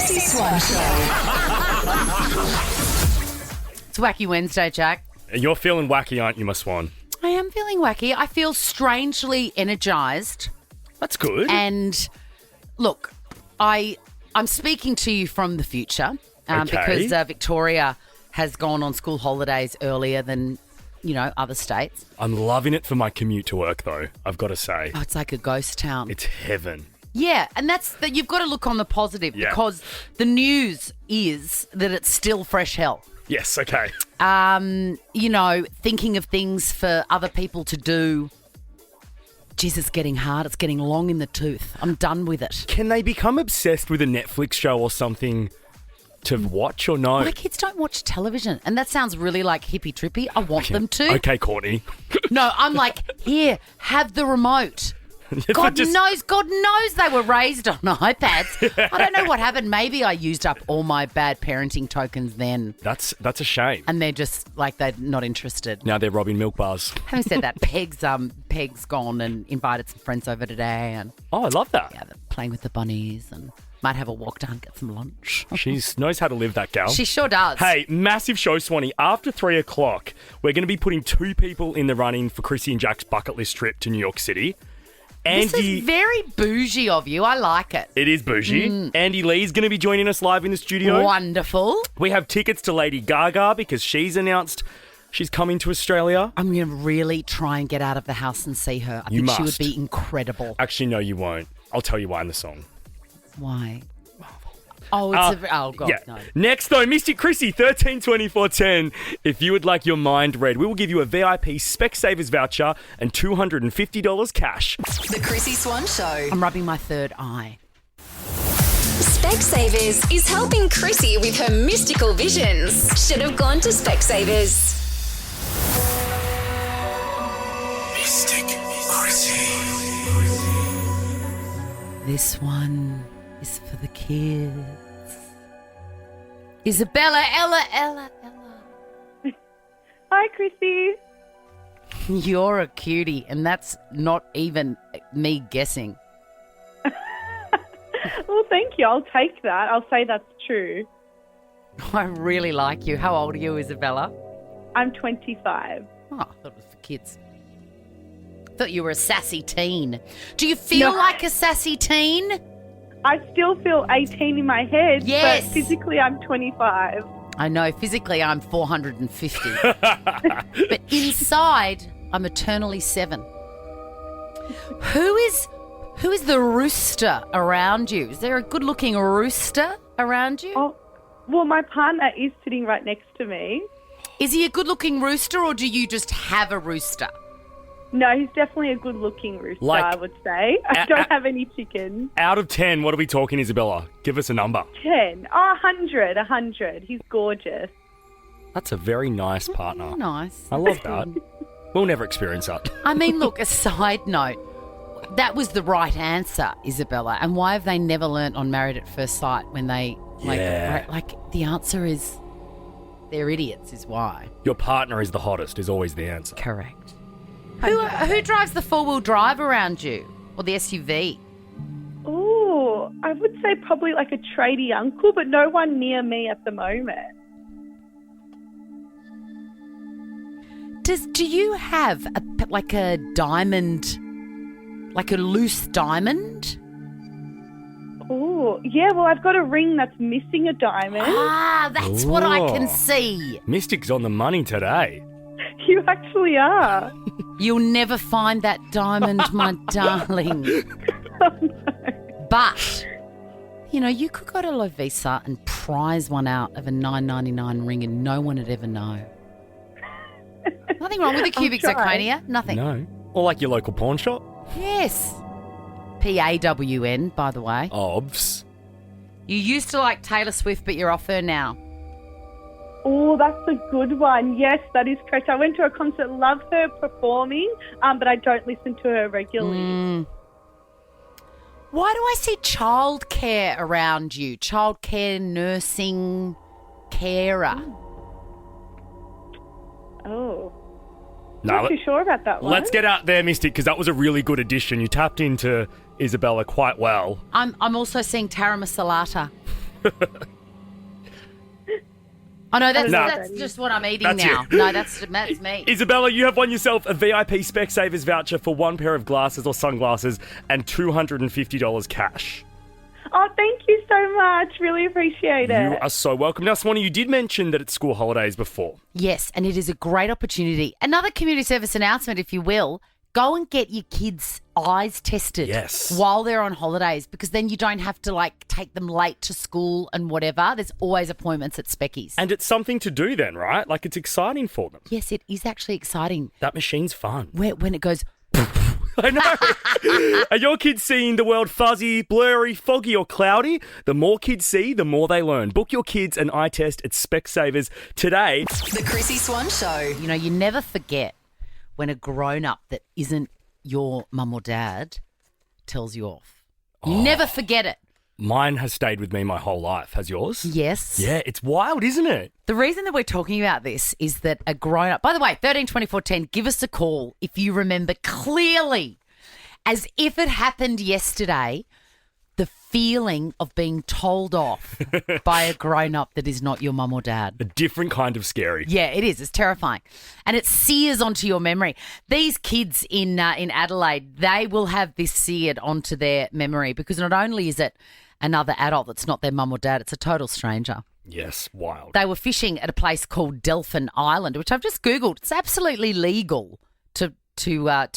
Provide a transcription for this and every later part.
Chrissie Swan Show. It's Wacky Wednesday, Jack. You're feeling wacky, aren't you, my swan? I am feeling wacky. I feel strangely energised. That's good. And look, I'm speaking to you from the future because Victoria has gone on school holidays earlier than, other states. I'm loving it for my commute to work, though, I've got to say. Oh, it's like a ghost town. It's heaven. Yeah, and that's that. You've got to look on the positive because the news is that it's still fresh hell. Yes, okay. Thinking of things for other people to do. Jeez, it's getting hard. It's getting long in the tooth. I'm done with it. Can they become obsessed with a Netflix show or something to watch or no? My kids don't watch television, and that sounds really like hippie trippy. I want them to. Okay, Courtney. No, I'm like, here, have the remote. God knows they were raised on iPads. I don't know what happened. Maybe I used up all my bad parenting tokens then. That's a shame. And they're just like they're not interested. Now they're robbing milk bars. Having said that, Peg's gone and invited some friends over today, and oh, I love that. yeah, they're playing with the bunnies and might have a walk down, get some lunch. She knows how to live, that gal. She sure does. Hey, massive show, Swanee. After 3 o'clock, we're going to be putting 2 people in the running for Chrissie and Jack's bucket list trip to New York City. This is very bougie of you. I like it. It is bougie. Andy Lee's going to be joining us live in the studio. Wonderful. We have tickets to Lady Gaga because she's announced she's coming to Australia. I'm going to really try and get out of the house and see her. I You think she must. would be incredible. Actually, no, you won't. I'll tell you why in the song. Why? Oh, God, Yeah. no. Next, though, Mystic Chrissie, 132410. If you would like your mind read, we will give you a VIP Specsavers voucher and $250 cash. The Chrissie Swan Show. I'm rubbing my third eye. Specsavers is helping Chrissie with her mystical visions. Should have gone to Specsavers. Mystic Chrissie. This one is for the kids. Isabella, Ella. Hi, Chrissie. You're a cutie, and that's not even me guessing. Well, thank you. I'll take that. I'll say that's true. I really like you. How old are you, Isabella? I'm 25. Oh, I thought it was for kids. Thought you were a sassy teen. Do you feel No. like a sassy teen? I still feel 18 in my head, Yes. but physically I'm 25. I know, physically I'm 450. But inside, I'm eternally 7. Who is the rooster around you? Is there a good-looking rooster around you? Oh, well, my partner is sitting right next to me. Is he a good-looking rooster, or do you just have a rooster? No, he's definitely a good-looking rooster, Like- I would say. I don't have any chickens. Out of 10, what are we talking, Isabella? Give us a number. 10. Oh, 100. He's gorgeous. That's a very nice partner. Nice. I love that. We'll never experience that. I mean, look, a side note. That was the right answer, Isabella. And why have they never learnt on Married at First Sight when they, Yeah. the answer is they're idiots is why. Your partner is the hottest is always the answer. Correct. Who drives the four-wheel drive around you? Or the SUV? Oh, I would say probably like a tradie uncle, but no one near me at the moment. Do you have a diamond, like a loose diamond? Oh, yeah, well, I've got a ring that's missing a diamond. Ah, that's what I can Ooh. see. Mystic's on the money today. You actually are. You'll never find that diamond, my darling. Oh, no. But, you could go to Lovisa and prize one out of a $9.99 ring and no one would ever know. Nothing wrong with the cubic I'll try. zirconia. Nothing. No. Or like your local pawn shop. Yes. PAWN, by the way. Obvs. Oh. You used to like Taylor Swift, but you're off her now. Oh, that's a good one. Yes, that is correct. I went to a concert, love her performing, but I don't listen to her regularly. Why do I see childcare around you? Childcare, nursing, carer. Oh. No, Not too sure about that one. let's get out there, Mystic, because that was a really good addition. You tapped into Isabella quite well. I'm also seeing Tara Masalata. Oh, no, that's, No. that's just what I'm eating That's now. you. No, that's me. Isabella, you have won yourself a VIP Specsavers voucher for one pair of glasses or sunglasses and $250 cash. Oh, thank you so much. Really appreciate it. You are so welcome. Now, Swanee, you did mention that it's school holidays before. Yes, and it is a great opportunity. Another community service announcement, if you will. Go and get your kids' eyes tested while they're on holidays, because then you don't have to take them late to school and whatever. There's always appointments at Specky's. And it's something to do then, right? Like, it's exciting for them. Yes, it is actually exciting. That machine's fun. When it goes... I know. Are your kids seeing the world fuzzy, blurry, foggy or cloudy? The more kids see, the more they learn. Book your kids an eye test at Specsavers today. The Chrissie Swan Show. You know, you never forget when a grown-up that isn't your mum or dad tells you off. You never forget it. Mine has stayed with me my whole life. Has yours? Yes. Yeah, it's wild, isn't it? The reason that we're talking about this is that a grown-up... By the way, 13 24 10, give us a call if you remember clearly, as if it happened yesterday, the feeling of being told off by a grown-up that is not your mum or dad. A different kind of scary. Yeah, it is. It's terrifying. And it sears onto your memory. These kids in Adelaide, they will have this seared onto their memory because not only is it another adult that's not their mum or dad, it's a total stranger. Yes, wild. They were fishing at a place called Delphin Island, which I've just Googled. It's absolutely legal to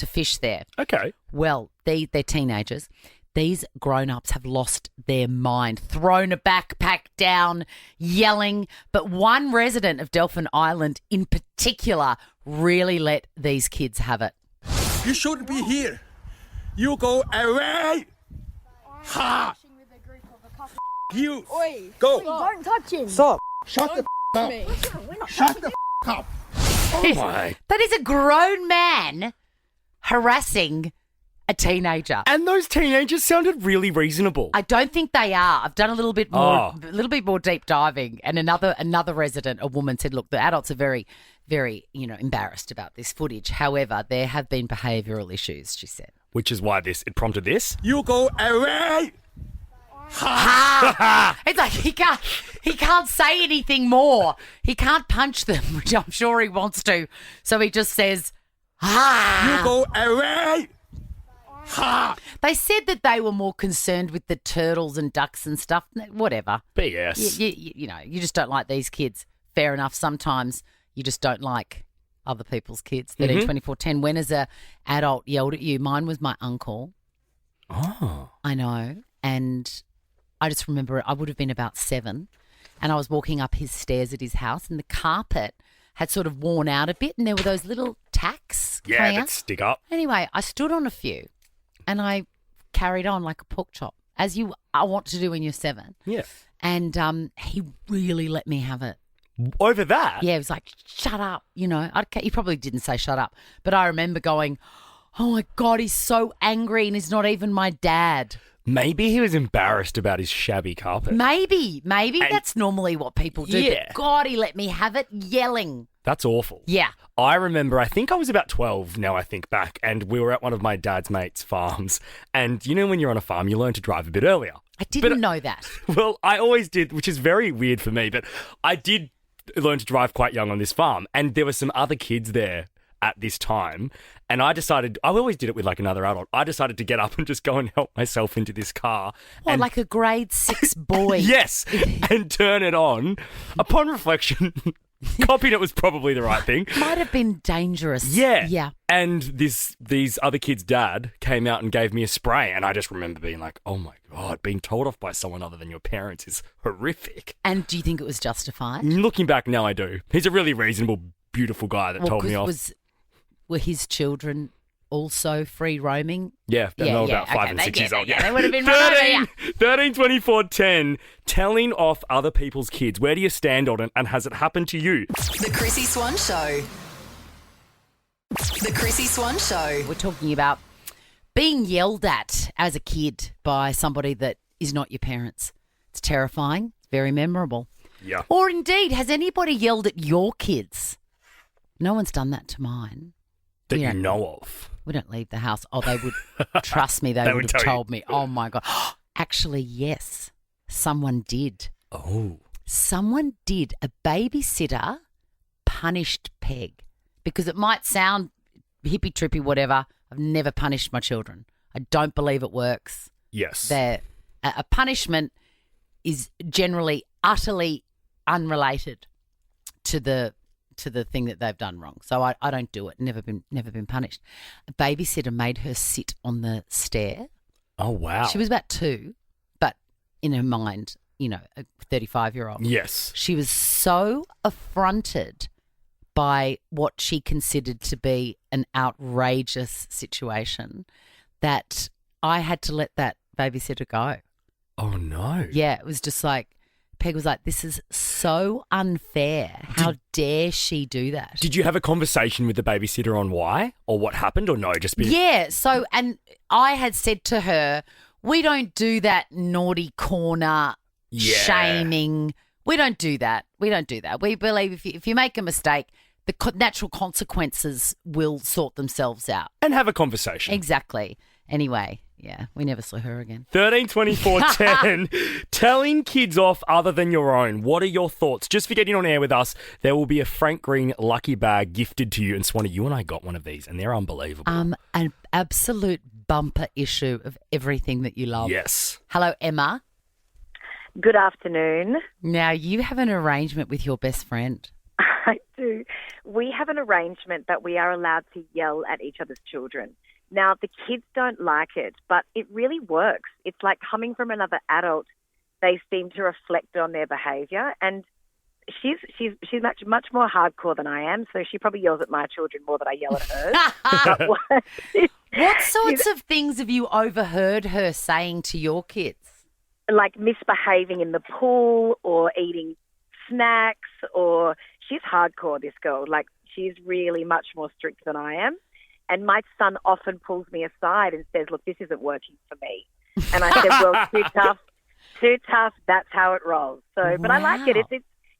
fish there. Okay. Well, they're teenagers. These grown-ups have lost their mind, thrown a backpack down, yelling. But one resident of Delphin Island in particular really let these kids have it. You shouldn't be here. You go away. Ha! You go. Don't touch him. Stop. Shut the up. Shut the up. Oh, my. That is a grown man harassing a teenager. And those teenagers sounded really reasonable. I don't think they are. I've done a little bit more deep diving, and another resident, a woman, said, "Look, the adults are very, very, embarrassed about this footage. However, there have been behavioural issues," she said. Which is why it prompted this. You go away. It's like he can't say anything more. He can't punch them, which I'm sure he wants to. So he just says, "Ha!" You go away. Ha! They said that they were more concerned with the turtles and ducks and stuff. Whatever. BS. You just don't like these kids. Fair enough. Sometimes you just don't like other people's kids. 13, 24, 10. When has a adult yelled at you? Mine was my uncle. Oh. I know. And I just remember I would have been about 7, and I was walking up his stairs at his house, and the carpet had sort of worn out a bit, and there were those little tacks coming Yeah, out. that stick up. Anyway, I stood on a few, and I carried on like a pork chop, as I want to do when you're 7. Yeah. And he really let me have it. Over that? Yeah, he was like, "Shut up," He probably didn't say shut up, but I remember going, "Oh my God, he's so angry, and he's not even my dad." Maybe he was embarrassed about his shabby carpet. Maybe that's normally what people do. Yeah. But God, he let me have it, yelling. That's awful. Yeah. I remember, I think I was about 12 now I think back, and we were at one of my dad's mates' farms. And when you're on a farm, you learn to drive a bit earlier. I didn't know that. Well, I always did, which is very weird for me, but I did learn to drive quite young on this farm. And there were some other kids there at this time, and I always did it with another adult. I decided to get up and just go and help myself into this car. What, like a grade 6 boy? Yes, and turn it on. Upon reflection, copying it was probably the right thing. Might have been dangerous. Yeah. Yeah. And these other kids' dad came out and gave me a spray, and I just remember being like, oh my God, being told off by someone other than your parents is horrific. And do you think it was justified? Looking back now, I do. He's a really reasonable, beautiful guy that told me off. Were his children also free roaming? Yeah, they were about 5 and 6 years old. Yeah, they would have been running. 13, 24, 10, telling off other people's kids. Where do you stand on it, and has it happened to you? The Chrissie Swan Show. The Chrissie Swan Show. We're talking about being yelled at as a kid by somebody that is not your parents. It's terrifying. It's very memorable. Yeah. Or indeed, has anybody yelled at your kids? No one's done that to mine. That you know of. We don't leave the house. Oh, they would, trust me, they would have tell you. told me. Oh, my God. Actually, yes, someone did. Oh. Someone did. A babysitter punished Peg because it might sound hippy trippy, whatever. I've never punished my children. I don't believe it works. Yes. A punishment is generally utterly unrelated to the thing that they've done wrong. So I don't do it. Never been punished. A babysitter made her sit on the stair. Oh, wow. She was about 2, but in her mind, a 35-year-old. Yes. She was so affronted by what she considered to be an outrageous situation that I had to let that babysitter go. Oh, no. Yeah, it was just like, Peg was like, this is so unfair. How dare she do that? Did you have a conversation with the babysitter on why or what happened or no? Yeah, so, and I had said to her, we don't do that naughty corner shaming. We don't do that. We believe if you make a mistake, the natural consequences will sort themselves out. And have a conversation. Exactly. Anyway, yeah, we never saw her again. 13 24 10. Telling kids off other than your own. What are your thoughts? Just for getting on air with us, there will be a Frank Green lucky bag gifted to you. And Swanee, you and I got one of these and they're unbelievable. An absolute bumper issue of everything that you love. Yes. Hello, Emma. Good afternoon. Now, you have an arrangement with your best friend. I do. We have an arrangement that we are allowed to yell at each other's children. Now, the kids don't like it, but it really works. It's like coming from another adult. They seem to reflect on their behaviour, and she's much more hardcore than I am, so she probably yells at my children more than I yell at hers. What sorts of things have you overheard her saying to your kids? Like misbehaving in the pool or eating snacks, or she's hardcore, this girl. Like, she's really much more strict than I am. And my son often pulls me aside and says, look, this isn't working for me. And I said, well, too tough, that's how it rolls. So, but I like it.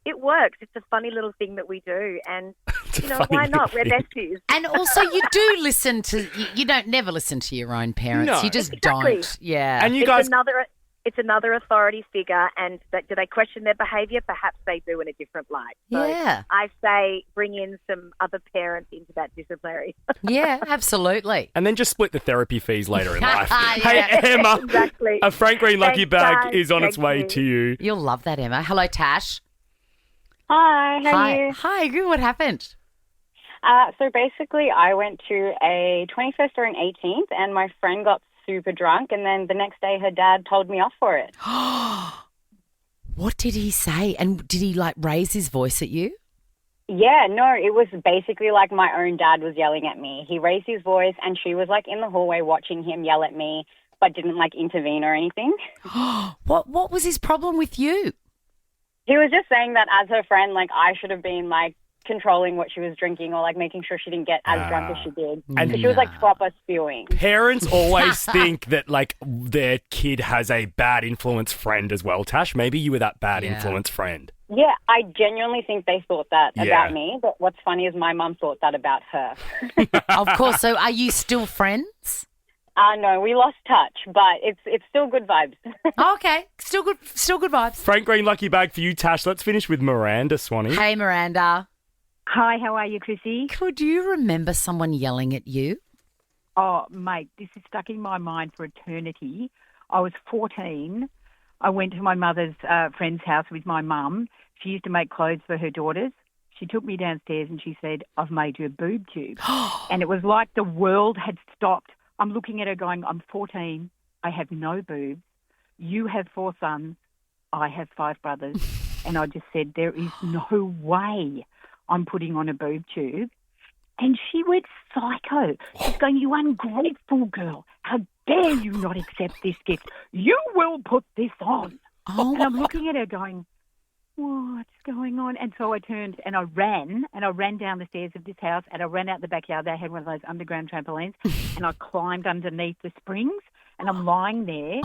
It works. It's a funny little thing that we do. And, why not? We're besties. And also you do listen to, you don't never listen to your own parents. No. You just Exactly. don't. Yeah. And you guys... It's another authority figure, and do they question their behaviour? Perhaps they do in a different light. So Yeah. I say bring in some other parents into that disciplinary. Yeah, absolutely. And then just split the therapy fees later in life. Yeah. Hey, Emma, Exactly. a Frank Green lucky Thanks, bag guys. is on its Thank way you. to you. You'll love that, Emma. Hello, Tash. Hi, how are you? Hi, good. What happened? So basically, I went to a 21st or an 18th, and my friend got super drunk, and then the next day her dad told me off for it. What did he say? And did he raise his voice at you? Yeah, no, it was basically like my own dad was yelling at me. He raised his voice, and she was in the hallway watching him yell at me, but didn't intervene or anything. What was his problem with you? He was just saying that as her friend, I should have been controlling what she was drinking or making sure she didn't get as drunk as she did. And- So she was proper spewing. Parents always think that their kid has a bad influence friend as well. Tash, maybe you were that bad influence friend. Yeah, I genuinely think they thought that Yeah. about me. But what's funny is my mum thought that about her. Of course. So are you still friends? No, we lost touch, but it's still good vibes. Oh, okay. Still good vibes. Frank Green lucky bag for you, Tash. Let's finish with Miranda, Swanee. Hey, Miranda. Hi, how are you, Chrissie? Could you remember someone yelling at you? Oh, mate, this is stuck in my mind for eternity. I was 14. I went to my mother's friend's house with my mum. She used to make clothes for her daughters. She took me downstairs and she said, I've made you a boob tube. And it was like the world had stopped. I'm looking at her going, I'm 14. I have no boobs. You have 4 sons. I have 5 brothers. And I just said, there is no way I'm putting on a boob tube. And she went psycho. She's going, you ungrateful girl. How dare you not accept this gift? You will put this on. Oh, And I'm looking at her going, what's going on? And so I turned and I ran down the stairs of this house and I ran out the backyard. They had one of those underground trampolines and I climbed underneath the springs and I'm lying there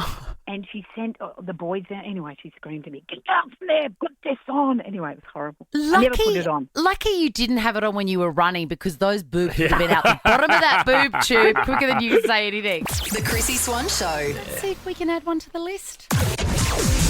and she sent the boys down. Anyway, she screamed to me, get down from there, put this on. Anyway, it was horrible. I never put it on. Lucky you didn't have it on when you were running because those boobs would have been out the bottom of that boob tube quicker than you could say anything. The Chrissie Swan Show. Let's see if we can add one to the list.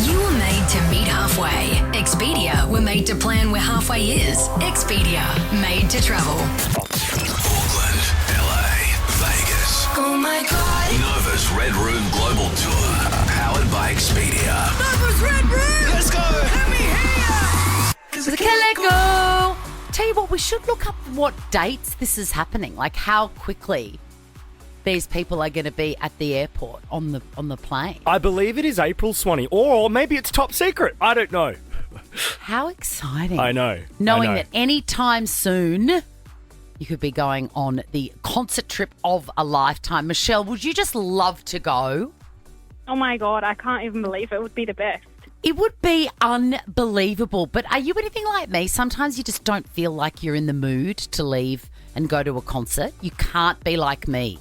You were made made to meet halfway. Expedia were made to plan where halfway is. Expedia, made to travel. Auckland, LA, Vegas. Oh my God. Nova's Red Room Global Tour. Powered by Expedia. Nova's Red Room. Let's go. Let me hear. The Calico. Tell you what, we should look up what dates this is happening, like how quickly these people are going to be at the airport on the plane. I believe it is April, Swanee, or maybe it's top secret. I don't know. How exciting. I know. Knowing that any time soon you could be going on the concert trip of a lifetime. Michelle, would you just love to go? Oh my God, I can't even believe it. It would be the best. It would be unbelievable. But are you anything like me? Sometimes you just don't feel like you're in the mood to leave and go to a concert. You can't be like me.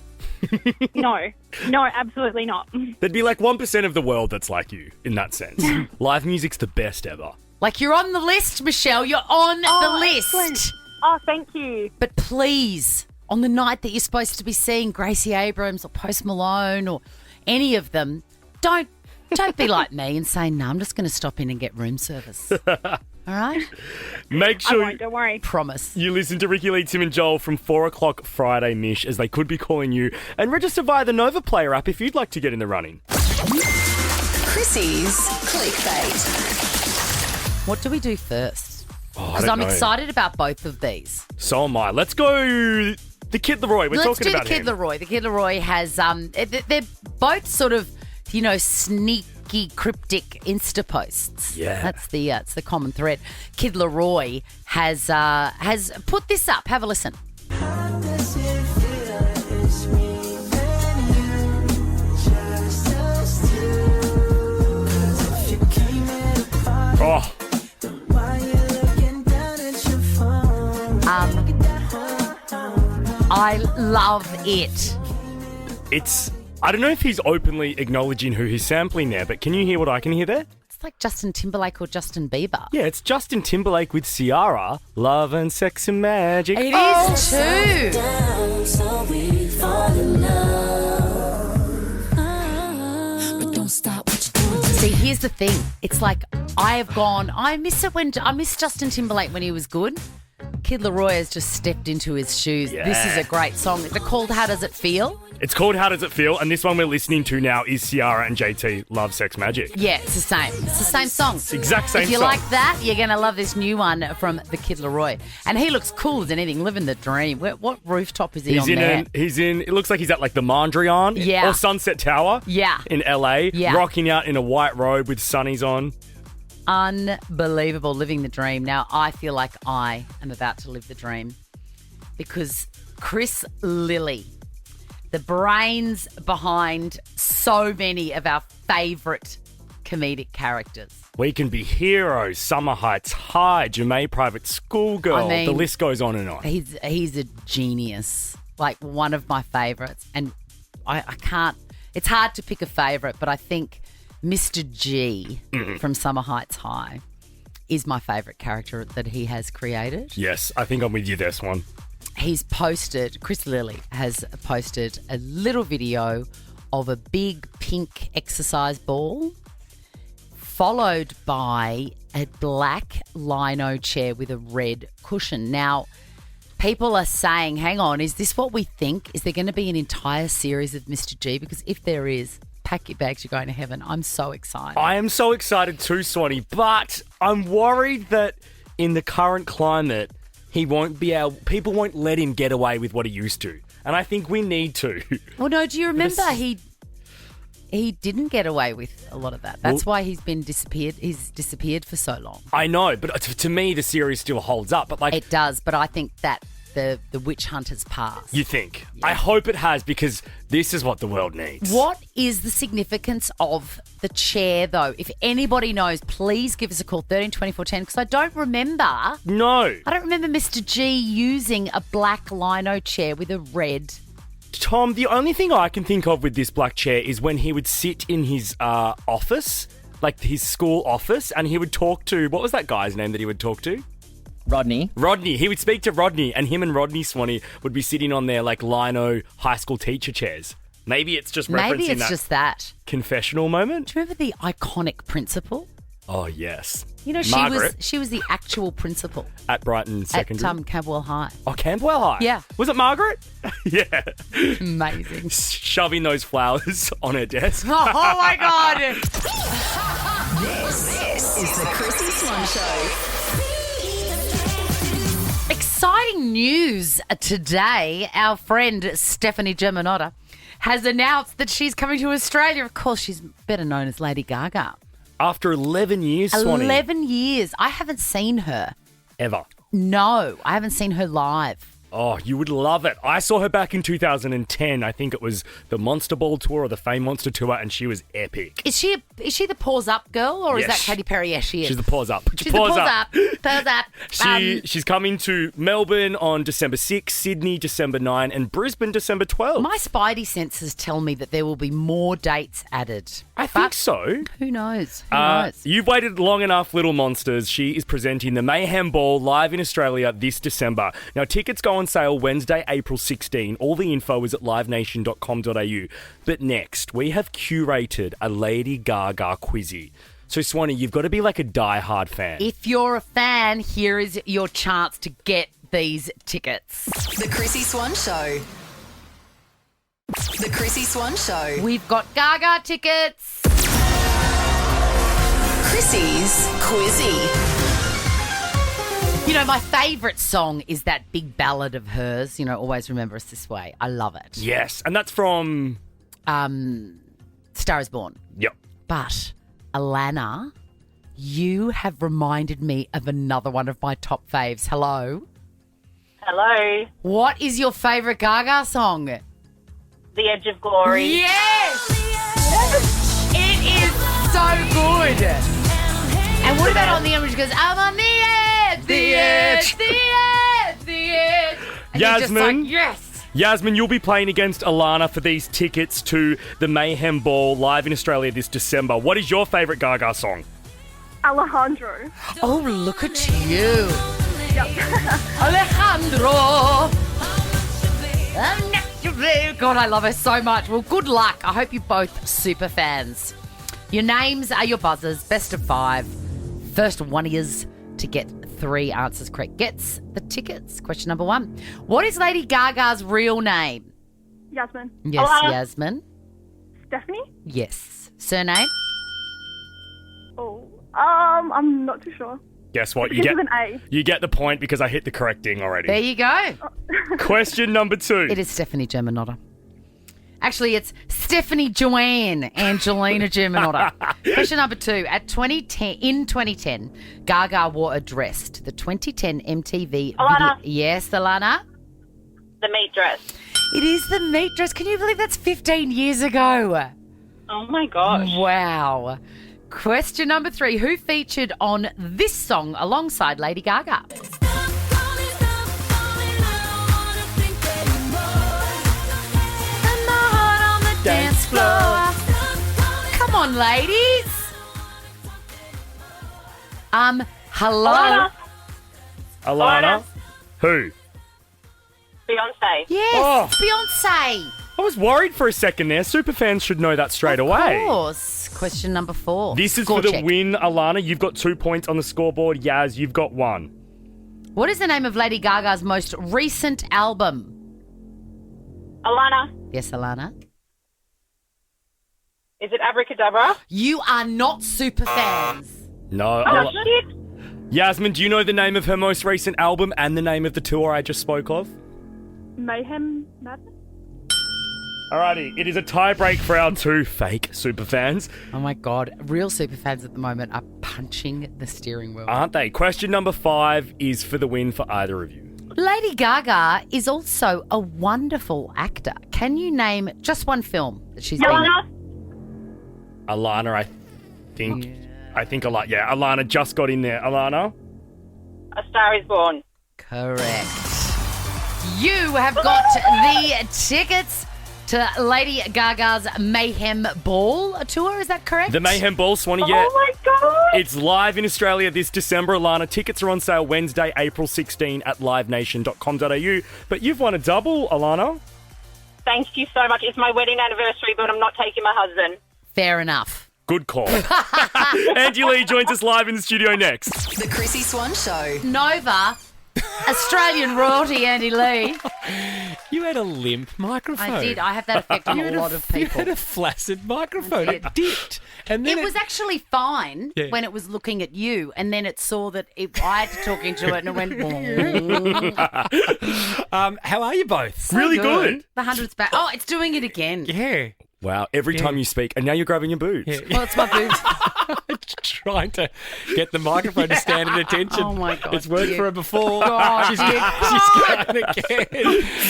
No, absolutely not. There'd be like 1% of the world that's like you in that sense. Live music's the best ever. Like you're on the list, Michelle. You're on the list. Excellent. Oh, thank you. But please, on the night that you're supposed to be seeing Gracie Abrams or Post Malone or any of them, don't be like me and say, no, I'm just going to stop in and get room service. All right? Make sure I won't, don't worry. Promise. you listen to Ricky Lee, Tim and Joel from 4 o'clock Friday, Mish, as they could be calling you. And register via the Nova Player app if you'd like to get in the running. Chrissy's clickbait. What do we do first? Oh, I Because don't I'm know. excited about both of these. So am I. Let's go the Kid Leroy. We're Let's talking do the about Kid him. Leroy. The Kid Leroy has, they're both sort of, sneaky, cryptic Insta posts. Yeah. That's it's the common thread. Kid Leroy has put this up. Have a listen. Oh, I love it. I don't know if he's openly acknowledging who he's sampling there, but can you hear what I can hear there? It's like Justin Timberlake or Justin Bieber. Yeah, it's Justin Timberlake with Ciara. Love and Sex and Magic. It is too. See, here's the thing. It's like I miss Justin Timberlake when he was good. Kid Leroy has just stepped into his shoes. Yeah. This is a great song. It's called How Does It Feel? It's called How Does It Feel? And this one we're listening to now is Ciara and JT, Love, Sex, Magic. Yeah, it's the same. It's the same song. It's the exact same If you song. like that, you're going to love this new one from the Kid Leroy. And he looks cool as anything, living the dream. What rooftop is he on there? It looks like he's at like the Mondrian Yeah. or Sunset Tower Yeah. in LA, Yeah. rocking out in a white robe with sunnies on. Unbelievable, living the dream. Now, I feel like I am about to live the dream because Chris Lilly, the brains behind so many of our favourite comedic characters. We Can Be Heroes, Summer Heights High, Jamae Private Schoolgirl. I mean, the list goes on and on. He's a genius, like one of my favourites. And I can't, it's hard to pick a favourite, but I think Mr. G from Summer Heights High is my favourite character that he has created. Yes, I think I'm with you this one. Chris Lilly has posted a little video of a big pink exercise ball followed by a black lino chair with a red cushion. Now, people are saying, hang on, is this what we think? Is there going to be an entire series of Mr. G? Because if there is, pack your bags, you're going to heaven. I'm so excited. I am so excited too, Swanee, but I'm worried that in the current climate, people won't let him get away with what he used to. And I think we need to. Well, no, do you remember he didn't get away with a lot of that. That's why he's disappeared for so long. I know, but to me, the series still holds up. But It does, but I think that the witch hunt has passed. You think? Yeah. I hope it has, because this is what the world needs. What is the significance of the chair, though? If anybody knows, please give us a call, 13 24 10, because I don't remember. No. I don't remember Mr. G using a black lino chair with a red. Tom, the only thing I can think of with this black chair is when he would sit in his office, like his school office, and he would talk to, what was that guy's name that he would talk to? Rodney. He would speak to Rodney, and him and Rodney Swanee would be sitting on their like lino high school teacher chairs. Maybe it's just referencing Maybe it's just that confessional moment. Do you remember the iconic principal? Oh, yes. You know, Margaret she was the actual principal at Brighton Secondary. At Camberwell High. Oh, Camberwell High? Yeah. Was it Margaret? Yeah. Amazing. Shoving those flowers on her desk. Oh my God. This is the Chrissie Swan Show. Exciting news today. Our friend Stephanie Germanotta has announced that she's coming to Australia. Of course, she's better known as Lady Gaga. After 11 years, Swanee. 11 years. I haven't seen her. Ever. No, I haven't seen her live. Oh, you would love it. I saw her back in 2010. I think it was the Monster Ball Tour or the Fame Monster Tour, and she was epic. Is she the paws up girl, or is Yes. that Katy Perry? Yes, she is. She's the paws up. Put your She's the paws paws up. Paws up. She's coming to Melbourne on December 6, Sydney December 9, and Brisbane December 12. My spidey senses tell me that there will be more dates added. I think so. Who knows? Who knows? You've waited long enough, little monsters. She is presenting the Mayhem Ball live in Australia this December. Now, tickets go on sale Wednesday, April 16. All the info is at livenation.com.au. But next, we have curated a Lady Gaga quizzy. So, Swanee, you've got to be like a die-hard fan. If you're a fan, here is your chance to get these tickets. The Chrissie Swan Show. The Chrissie Swan Show. We've got Gaga tickets. Chrissie's Quizzy. You know, my favourite song is that big ballad of hers, you know, Always Remember Us This Way. I love it. Yes, and that's from... Star is Born. Yep. But, Alana, you have reminded me of another one of my top faves. Hello? Hello. What is your favourite Gaga song? The Edge of Glory. Yes! It is so good. And what about on the end when she goes, I'm on the edge, the edge, the edge, the edge. And you're just Yasmin? like, yes. Yasmin, you'll be playing against Alana for these tickets to the Mayhem Ball live in Australia this December. What is your favourite Gaga song? Alejandro. Oh, look at you. Alejandro. God, I love her so much. Well, good luck. I hope you're both super fans. Your names are your buzzers. Best of 5. First one is to get 3 answers correct gets the tickets. Question number 1. What is Lady Gaga's real name? Yasmin. Yes, Hello? Yasmin. Stephanie? Yes. Surname? Oh, I'm not too sure. Guess what? It begins with an A. You get the point because I hit the correct ding already. There you go. Question number 2. It is Stephanie Germanotta. Actually, it's Stephanie Joanne Angelina Germanotta. Question number 2. In 2010, Gaga wore a dress to the 2010 MTV Alana. video. Yes, Alana? The meat dress. It is the meat dress. Can you believe that's 15 years ago? Oh my gosh. Wow. Question number 3. Who featured on this song alongside Lady Gaga? Dance floor. Come on, ladies. Hello. Alana? Who? Beyonce. Yes, Oh. Beyonce. I was worried for a second there. Superfans should know that straight away. Of course. Question number 4. This is Score for the check. win, Alana. You've got 2 points on the scoreboard. Yaz, you've got 1. What is the name of Lady Gaga's most recent album? Alana. Yes, Alana. Is it Abracadabra? You are not super fans. No. Oh, shit. Yasmin, do you know the name of her most recent album and the name of the tour I just spoke of? Mayhem Madness? Alrighty, it is a tie-break for our 2 fake superfans. Oh my God. Real super fans at the moment are punching the steering wheel. Aren't they? Question number 5 is for the win for either of you. Lady Gaga is also a wonderful actor. Can you name just one film that she's been in? Alana. Alana, I think Alana just got in there. Alana? A Star is Born. Correct. You have got the tickets to Lady Gaga's Mayhem Ball tour. Is that correct? The Mayhem Ball, Swanee, yeah. Oh my god. It's live in Australia this December, Alana. Tickets are on sale Wednesday, April 16 at livenation.com.au. But you've won a double, Alana. Thank you so much. It's my wedding anniversary, but I'm not taking my husband. Fair enough. Good call. Angie Lee joins us live in the studio next. The Chrissie Swan Show. Nova, Australian royalty, Andy Lee. You had a limp microphone. I did. I have that effect on a lot of people. You had a flaccid microphone. It dipped. And then it was actually fine when it was looking at you, and then it saw that I had to talk into it, and it went boom. How are you both? So really good. The 100's back. Oh, it's doing it again. Yeah. Wow, every time you speak, and now you're grabbing your boobs. Yeah. Well, it's my boobs. Trying to get the microphone to stand at attention. Oh, my God. It's worked for her before. God, she's going again.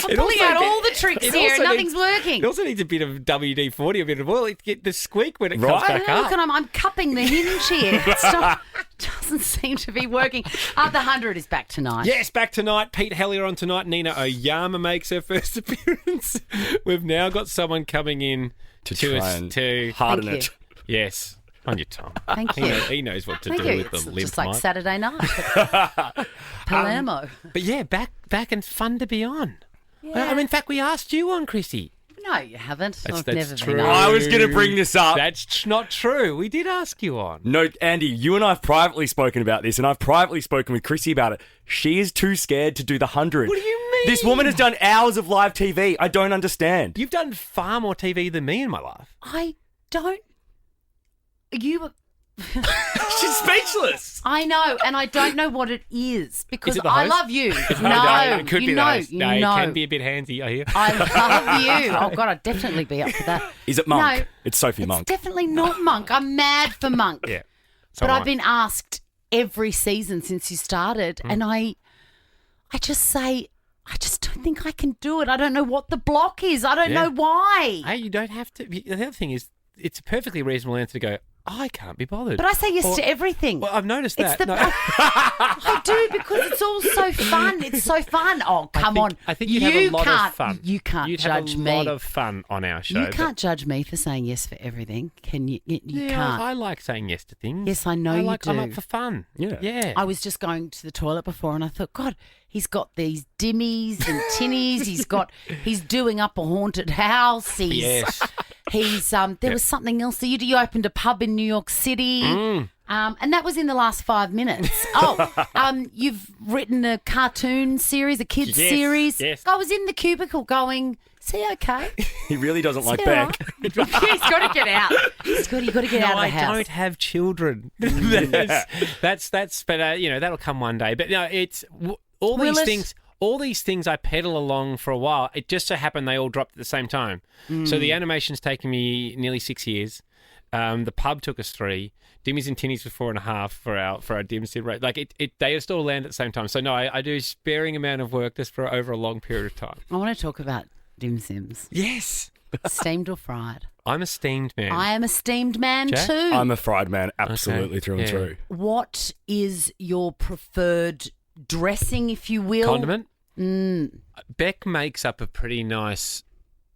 I'm pulling out all the tricks here and nothing's working. It also needs a bit of WD-40, a bit of oil to get the squeak when it comes back up. Look, and I'm cupping the hinge here. It doesn't seem to be working. The 100 is back tonight. Yes, back tonight. Pete Hellier on tonight. Nina Oyama makes her first appearance. We've now got someone coming in to harden it. Yes. On your tongue. Thank you. He knows what to Thank do you. with the It's limp just like mic. Saturday night. Palermo. But yeah, back and fun to be on. Yeah. I mean, in fact, we asked you on, Chrissie. No, you haven't. That's never true. been on. I was going to bring this up. That's not true. We did ask you on. No, Andy, you and I have privately spoken about this, and I've privately spoken with Chrissie about it. She is too scared to do the 100. What do you mean? This woman has done hours of live TV. I don't understand. You've done far more TV than me in my life. I don't. You. She's speechless. I know, and I don't know what it is because Is it the I host? love you. No, it could you be know, the host. you No, know. it can be a bit handsy, I hear. I love you. Oh God, I'd definitely be up for that. Is it Monk? No, It's Sophie it's Monk. definitely not Monk. I'm mad for Monk. Yeah. But I've been asked every season since you started, and I just say, I just don't think I can do it. I don't know what the block is. I don't know why. Hey, you don't have to. The other thing is, it's a perfectly reasonable answer to go, I can't be bothered. But I say yes to everything. Well, I've noticed that. It's I do because it's all so fun. It's so fun. Oh, come on. I think you'd have a lot of fun. You can't You'd judge have a me. lot of fun on our show. You can't judge me for saying yes for everything. Can you? You Yeah, can't. I like saying yes to things. Yes, I know you do. I'm up for fun. Yeah. I was just going to the toilet before and I thought, God, he's got these dimmies and tinnies. He's doing up a haunted house. Yes. There was something else that you opened a pub in New York City. And that was in the last 5 minutes. You've written a cartoon series, a kids series. Yes. I was in the cubicle going, is he okay? He really doesn't like Is he Beck. all right? He's got to get out. You've got to get out of the house. I don't have children. That's but that'll come one day. But no, it's all Will these it? things. All these things I pedal along for a while. It just so happened they all dropped at the same time. So the animation's taken me nearly 6 years. The pub took us 3. Dimmies and Tinnies for 4.5 for our dim sim rate. Like they just all land at the same time. So no, I do a sparing amount of work just for over a long period of time. I want to talk about dim sims. Yes. Steamed or fried? I'm a steamed man. I am a steamed man Jack? too. I'm a fried man, absolutely through and through. What is your preferred dressing, if you will? Condiment? Beck makes up a pretty nice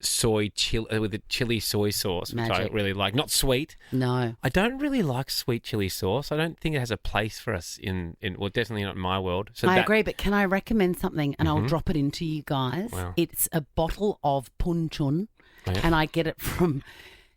soy chili with a chili soy sauce, which I Magic. really like. Not sweet. No. I don't really like sweet chili sauce. I don't think it has a place for us in well, definitely not in my world. So I agree, but can I recommend something and I'll drop it into you guys? Wow. It's a bottle of punchun Oh, yeah. and I get it from,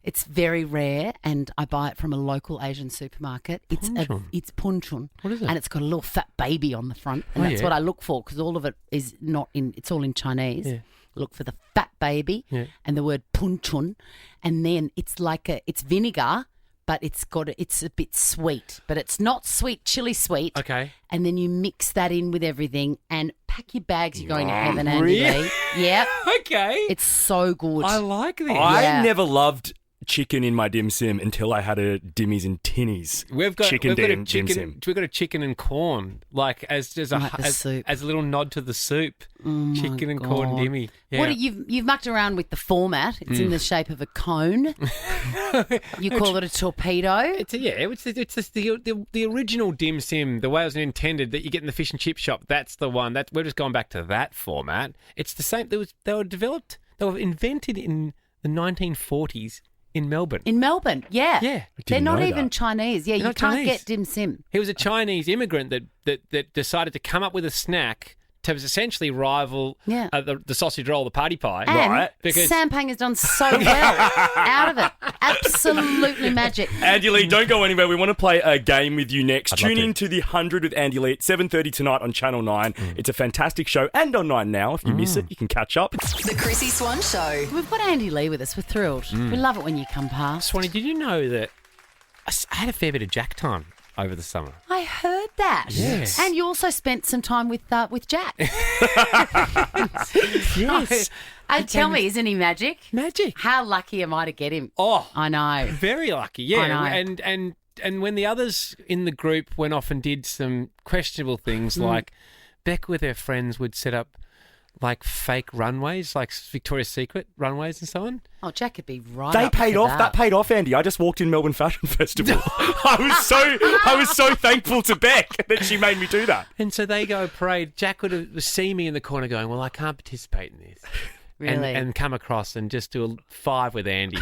it's very rare and I buy it from a local Asian supermarket. It's punchun. What is it? And it's got a little fat baby on the front and Oh, that's yeah. what I look for because all of it is not in, it's all in Chinese. Yeah. Look for the fat baby and the word punchun, and then it's like it's vinegar, but it's a bit sweet, but it's not sweet chili sweet. Okay. And then you mix that in with everything and pack your bags. You're going to heaven, Andy really? Lee. Yep, Okay. it's so good. I like this. I never loved chicken in my dim sim until I had a Dimmies and Tinnies. We've got a dim sim. chicken and corn, like as Like the soup. as a little nod to the soup. Oh Chicken my and corn God. dimmy. Yeah. What you've mucked around with the format. It's in the shape of a cone. You call it a torpedo. It's the original dim sim, the way it was intended that you get in the fish and chip shop. That's the one. We're just going back to that format. It's the same. They were invented in the 1940s in Melbourne. In Melbourne, yeah. Yeah. They're not know even that. Chinese. Yeah, They're you not can't Chinese. get dim sim. He was a Chinese immigrant that decided to come up with a snack to essentially rival Yeah. the sausage roll, the party pie. And Because Sam Pang has done so well out of it. Absolutely magic. Andy Lee, don't go anywhere. We want to play a game with you next. I'd love Tune to. in to The 100 with Andy Lee at 7:30 tonight on Channel 9. It's a fantastic show and on 9 now. If you miss it, you can catch up. The Chrissie Swan Show. We've got Andy Lee with us. We're thrilled. We love it when you come past. Swanee, did you know that I had a fair bit of Jack time over the summer? I heard that. Yes. And you also spent some time with Jack. Yes. And tell me, isn't he magic? Magic. How lucky am I to get him? Oh, I know. very lucky. Yeah. I know. And when the others in the group went off and did some questionable things, like Beck with her friends would set up like fake runways, like Victoria's Secret runways and so on. Oh, Jack could be right. They up paid for off. That paid off, Andy. I just walked in Melbourne Fashion Festival. I was so thankful to Beck that she made me do that. And so they go parade. Jack would see me in the corner going, well, I can't participate in this. Really? And come across and just do a 5 with Andy.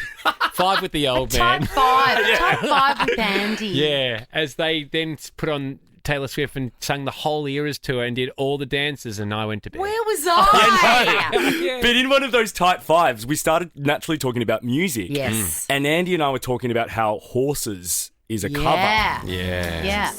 5 with the old man. Type 5. Type 5 with Andy. Yeah, as they then put on Taylor Swift and sung the whole Eras tour and did all the dances, and I went to bed. Where was I? Yeah. But in one of those type 5s, we started naturally talking about music. Yes. And Andy and I were talking about how Horses is a cover. Yeah. Yeah.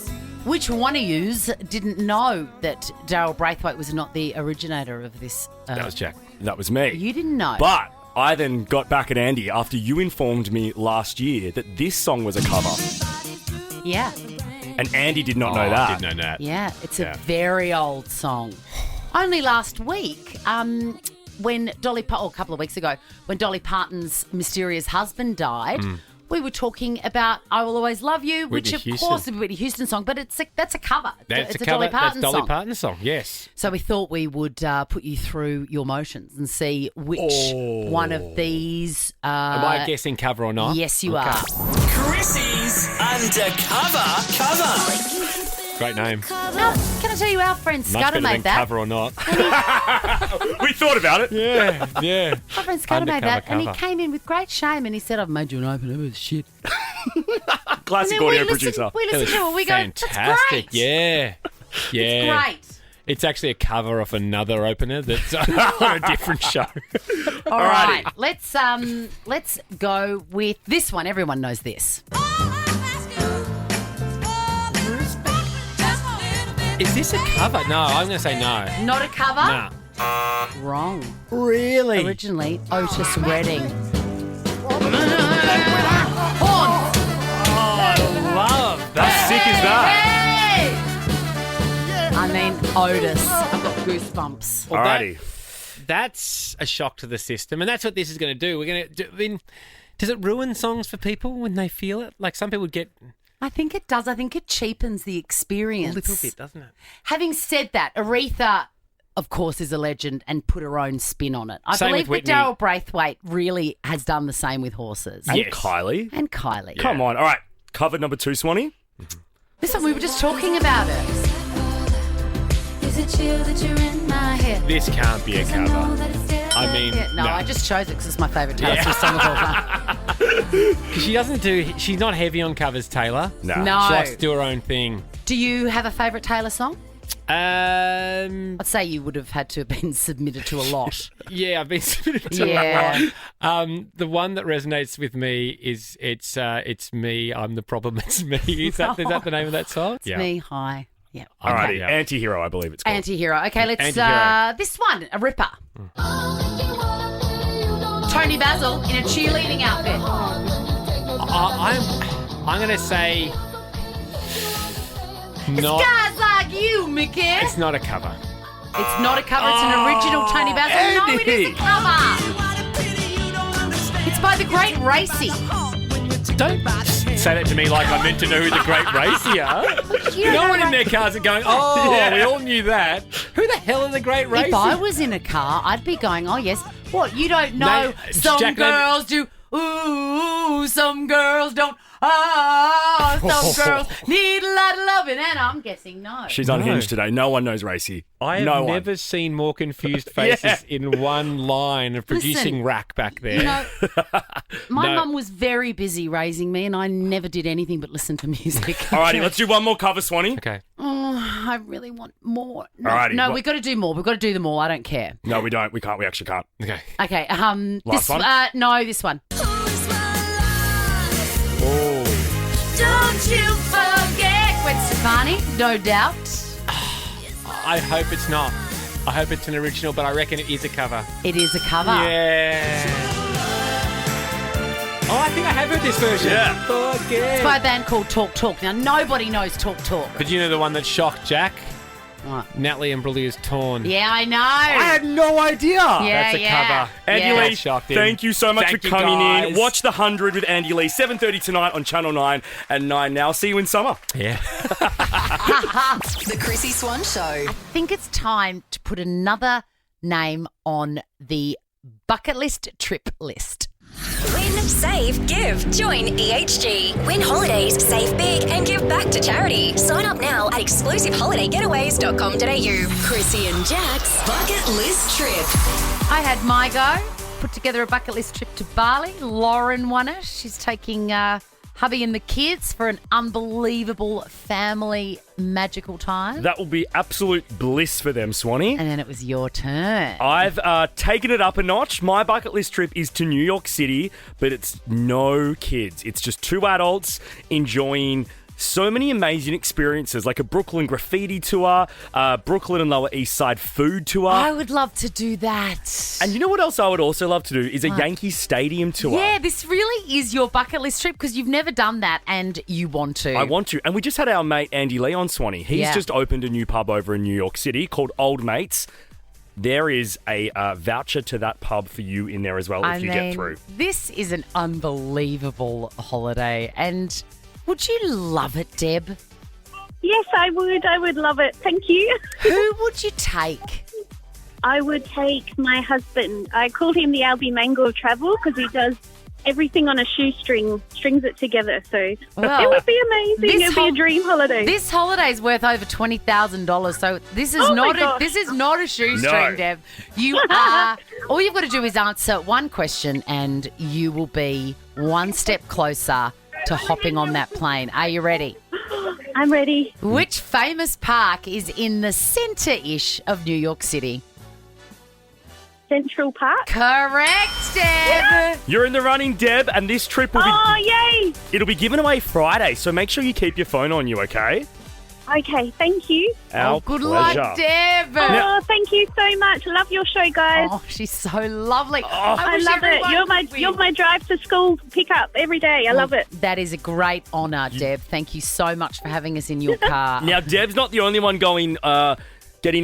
Which one of yous didn't know that Daryl Braithwaite was not the originator of this? That was Jack. That was me. You didn't know. But I then got back at Andy after you informed me last year that this song was a cover. Yeah. And Andy did not know that. I didn't know that. Yeah, it's a very old song. Only last week, when a couple of weeks ago, when Dolly Parton's mysterious husband died, we were talking about "I Will Always Love You," which Whitney of course is a Whitney Houston song, but that's a cover. That's it's a a Dolly cover. Parton That's Dolly song. Parton's song, yes. So we thought we would put you through your motions and see which one of these. Am I guessing cover or not? Yes, you are. Chrissie's Undercover cover. Great name. Now, can I tell you, our friend Much Scudder better than made that. cover or not. We thought about it. Yeah. Our friend Scudder made that, and he Undercover came in with great shame, and he said, "I've made you an opener with shit." Classic And then audio producer. We listen to it. We go, "That's Fantastic. great." Yeah. It's great. It's actually a cover of another opener that's on a different show. All right, let's go with this one. Everyone knows this. Is this a cover? No, I'm going to say no. Not a cover? Nah. Wrong. Really? Originally, Otis Redding. Horn. Love How sick is that? Hey! I mean, Otis. I've got goosebumps. Well, Alrighty. That's a shock to the system, and that's what this is going to do. We're going to do. I mean, does it ruin songs for people when they feel it? Like some people get I think it does. I think it cheapens the experience. a little bit, doesn't it? Having said that, Aretha, of course, is a legend and put her own spin on it. I Same believe with that Whitney. Daryl Braithwaite really has done the same with Horses. And Kylie. And Kylie. Come on. All right. Cover number 2, Swanee. This one, we were just talking about it. Is it you that you're in my head? This can't be a cover. I mean, No, I just chose it because it's my favourite Taylor Swift song of all time. because she's not heavy on covers, Taylor. No. No. She likes to do her own thing. Do you have a favourite Taylor song? Um, I'd say you would have had to have been submitted to a lot. yeah, I've been submitted to Yeah. a lot. The one that resonates with me is it's me. I'm the problem. It's me. Is that the name of that song? It's me, hi. Yeah. All righty. Yeah. Anti-hero, I believe it's called. Anti-hero. Okay, let's, Anti-hero. this one, a ripper. Tony Basil in a cheerleading outfit. I'm going to say not. Guys like you, Mickey. It's not a cover. It's not a cover, it's an original Tony Basil. No, it is a cover. It's by the Great Racy. Don't say that to me like I meant to know who the Great Racy are. No one in their cars are going, we all knew that. Who the hell are the Great Racy? If I was in a car, I'd be going, oh, yes. What, you don't know? Some Jack, girls do. Ooh, some girls don't. Ah, some girls need a lot of loving, and I'm guessing no. She's unhinged today. No one knows Racy. I have no never seen more confused faces in one line of producing rack back there. You know, my No. mum was very busy raising me, and I never did anything but listen to music. Alrighty, let's do one more cover, Swanee. Okay. Oh, I really want more. No, Alrighty, no, what- we've got to do more. We've got to do them all. I don't care. No, we don't. We can't. We actually can't. Okay. Okay. Last one? No, this one. Oh. Don't you forget Gwen Stefani, no doubt. I hope it's not. I hope it's an original, but I reckon it is a cover. It is a cover. Yeah. Oh, I think I have heard this version. Yeah. Forget. It's by a band called Talk Talk. Now, nobody knows Talk Talk. But you know the one that shocked Jack? What? Natalie Imbruglia's Torn. Yeah, I know. I had no idea. Yeah, That's a cover. Andy Yeah. Lee, That shocked him. thank you so much Thank for you, coming in. guys. Watch The 100 with Andy Lee, 7:30 tonight on Channel 9 and 9 now. See you in summer. Yeah. The Chrissie Swan Show. I think it's time to put another name on the bucket list trip list. Win, save, give. Join EHG. Win holidays, save big, and give back to charity. Sign up now at exclusiveholidayGetaways.com.au. Chrissie and Jack's Bucket List Trip. I had my go, put together a bucket list trip to Bali. Lauren won it. She's taking hubby and the kids for an unbelievable family magical time. That will be absolute bliss for them, Swanee. And then it was your turn. I've taken it up a notch. My bucket list trip is to New York City, but it's no kids. It's just two adults enjoying so many amazing experiences, like a Brooklyn graffiti tour, Brooklyn and Lower East Side food tour. I would love to do that. And you know what else I would also love to do is a Yankee Stadium tour. Yeah, this really is your bucket list trip because you've never done that and you want to. I want to. And we just had our mate Andy Lee on, Swanee. He's just opened a new pub over in New York City called Old Mates. There is a voucher to that pub for you in there as well if you get through. This is an unbelievable holiday. And would you love it, Deb? Yes, I would. I would love it. Thank you. Who would you take? I would take my husband. I call him the Albie Mango of travel because he does everything on a shoestring, strings it together. So Well, it would be amazing. It would be a dream holiday. This holiday's worth over $20,000, so this is Oh my not gosh. this is not a shoestring, No. Deb. You are all you've got to do is answer one question, and you will be one step closer to hopping on that plane. Are you ready? I'm ready. Which famous park is in the centre-ish of New York City? Central Park. Correct, Deb. You're in the running, Deb, and this trip will Oh, yay. it'll be given away Friday, so make sure you keep your phone on you, okay? Okay, thank you. Our Good pleasure. luck, Deb. Oh, thank you so much. Love your show, guys. Oh, she's so lovely. I wish love it. everyone You're my drive to school pickup every day. I love it. That is a great honour, Deb. Thank you so much for having us in your car. Now, Deb's not the only one getting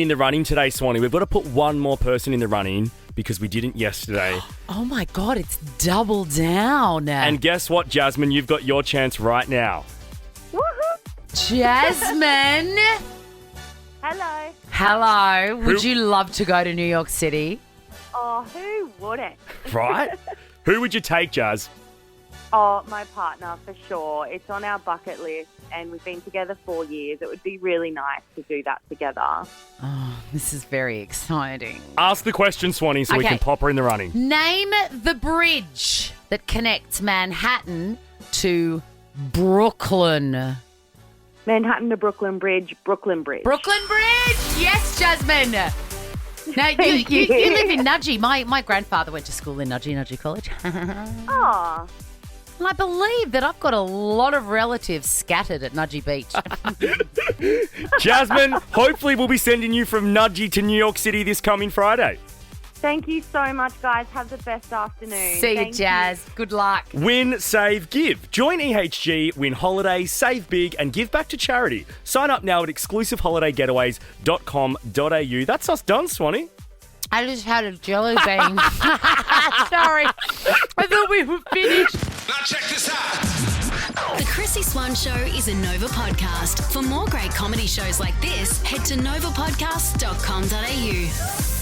in the running today, Swanee. We've got to put one more person in the running because we didn't yesterday. Oh my God, it's double down. And guess what, Jasmine? You've got your chance right now. Jasmine. Hello. Hello. Would you love to go to New York City? Oh, who wouldn't? Right? Who would you take, Jazz? Oh, my partner, for sure. It's on our bucket list, and we've been together 4 years. It would be really nice to do that together. Oh, this is very exciting. Ask the question, Swanee, so we Okay. can pop her in the running. Name the bridge that connects Manhattan to Brooklyn. Manhattan to Brooklyn Bridge, Brooklyn Bridge. Brooklyn Bridge! Yes, Jasmine! Now, you live in Nudgee. My grandfather went to school in Nudgee College. Oh, And I believe that I've got a lot of relatives scattered at Nudgee Beach. Jasmine, hopefully we'll be sending you from Nudgee to New York City this coming Friday. thank you so much, guys. Have the best afternoon. See you, Thank Jazz. Good luck. Win, save, give. Join EHG, win holidays, save big, and give back to charity. Sign up now at exclusiveholidayGetaways.com.au. That's us done, Swanee. I just had a jelly bean. Sorry. I thought we were finished. Now check this out. The Chrissie Swan Show is a Nova podcast. For more great comedy shows like this, head to novapodcast.com.au.